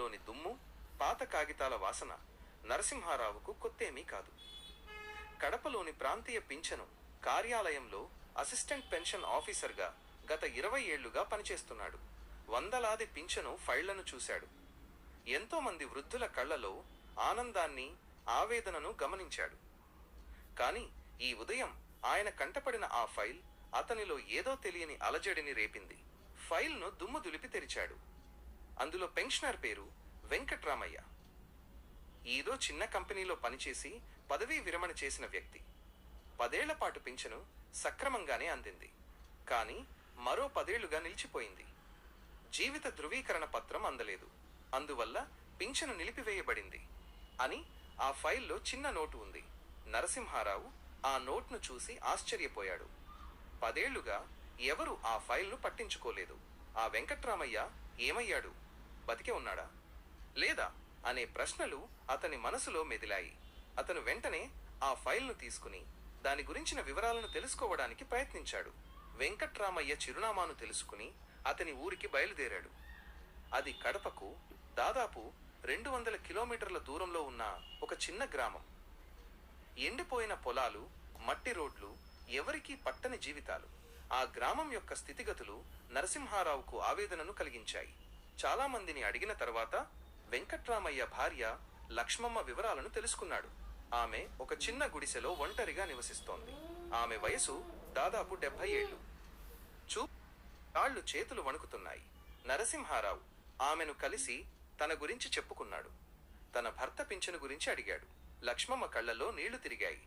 ఫైల్లోని దుమ్ము, పాత కాగితాల వాసన నరసింహారావుకు కొత్తేమీ కాదు. కడపలోని ప్రాంతీయ పింఛను కార్యాలయంలో అసిస్టెంట్ పెన్షన్ ఆఫీసర్గా గత 20 ఏళ్లుగా పనిచేస్తున్నాడు. వందలాది పింఛను ఫైళ్లను చూశాడు. ఎంతోమంది వృద్ధుల కళ్లలో ఆనందాన్ని, ఆవేదనను గమనించాడు. కాని ఈ ఉదయం ఆయన కంటపడిన ఆ ఫైల్ అతనిలో ఏదో తెలియని అలజడిని రేపింది. ఫైల్ను దుమ్ము దులిపి తెరిచాడు. అందులో పెన్షనర్ పేరు వెంకట్రామయ్య. ఏదో చిన్న కంపెనీలో పనిచేసి పదవీ విరమణ చేసిన వ్యక్తి. 10 ఏళ్ల పాటు పింఛను సక్రమంగానే అందింది. కానీ మరో 10 ఏళ్లుగా నిలిచిపోయింది. జీవిత ధృవీకరణ పత్రం అందలేదు. అందువల్ల పింఛను నిలిపివేయబడింది అని ఆ ఫైల్లో చిన్న నోటు ఉంది. నరసింహారావు ఆ నోట్ను చూసి ఆశ్చర్యపోయాడు. 10 ఏళ్లుగా ఎవరు ఆ ఫైల్ను పట్టించుకోలేదు. ఆ వెంకట్రామయ్య ఏమయ్యాడు? బతికే ఉన్నాడా లేదా అనే ప్రశ్నలు అతని మనసులో మెదిలాయి. అతను వెంటనే ఆ ఫైల్ను తీసుకుని దాని గురించిన వివరాలను తెలుసుకోవడానికి ప్రయత్నించాడు. వెంకట్రామయ్య చిరునామాను తెలుసుకుని అతని ఊరికి బయలుదేరాడు. అది కడపకు దాదాపు 200 కిలోమీటర్ల దూరంలో ఉన్న ఒక చిన్న గ్రామం. ఎండిపోయిన పొలాలు, మట్టి రోడ్లు, ఎవరికీ పట్టని జీవితాలు. ఆ గ్రామం యొక్క స్థితిగతులు నరసింహారావుకు ఆవేదనను కలిగించాయి. చాలా మందిని అడిగిన తర్వాత వెంకట్రామయ్య భార్య లక్ష్మమ్మ వివరాలను తెలుసుకున్నాడు. ఆమె ఒక చిన్న గుడిసెలో ఒంటరిగా నివసిస్తోంది. ఆమె వయసు దాదాపు 70 ఏళ్లు. కాళ్ళు చేతులు వణుకుతున్నాయి. నరసింహారావు ఆమెను కలిసి తన గురించి చెప్పుకున్నాడు. తన భర్త పింఛను గురించి అడిగాడు. లక్ష్మమ్మ కళ్లలో నీళ్లు తిరిగాయి.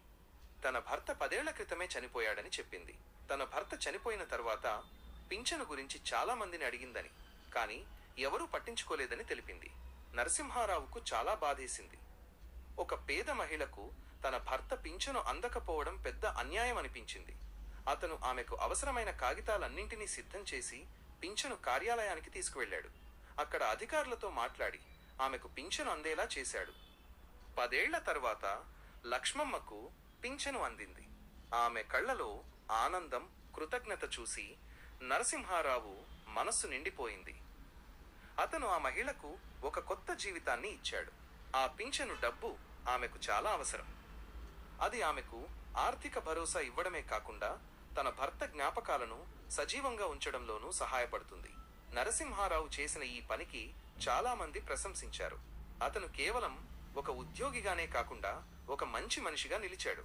తన భర్త 10 ఏళ్ల క్రితమే చనిపోయాడని చెప్పింది. తన భర్త చనిపోయిన తర్వాత పింఛను గురించి చాలా మందిని అడిగిందని, కానీ ఎవరూ పట్టించుకోలేదని తెలిపింది. నరసింహారావుకు చాలా బాధేసింది. ఒక పేద మహిళకు తన భర్త పింఛను అందకపోవడం పెద్ద అన్యాయం అనిపించింది. అతను ఆమెకు అవసరమైన కాగితాలన్నింటినీ సిద్ధం చేసి పింఛను కార్యాలయానికి తీసుకువెళ్ళాడు. అక్కడ అధికారులతో మాట్లాడి ఆమెకు పింఛను అందేలా చేశాడు. 10 ఏళ్ల తర్వాత లక్ష్మమ్మకు పింఛను అందింది. ఆమె కళ్లలో ఆనందం, కృతజ్ఞత చూసి నరసింహారావు మనస్సు నిండిపోయింది. అతను ఆ మహిళకు ఒక కొత్త జీవితాన్ని ఇచ్చాడు. ఆ పింఛను డబ్బు ఆమెకు చాలా అవసరం. అది ఆమెకు ఆర్థిక భరోసా ఇవ్వడమే కాకుండా తన భర్త జ్ఞాపకాలను సజీవంగా ఉంచడంలోనూ సహాయపడుతుంది. నరసింహారావు చేసిన ఈ పనికి చాలా మంది ప్రశంసించారు. అతను కేవలం ఒక ఉద్యోగిగానే కాకుండా ఒక మంచి మనిషిగా నిలిచాడు.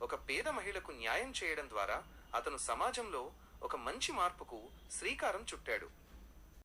ఒక పేద మహిళకు న్యాయం చేయడం ద్వారా అతను సమాజంలో ఒక మంచి మార్పుకు శ్రీకారం చుట్టాడు.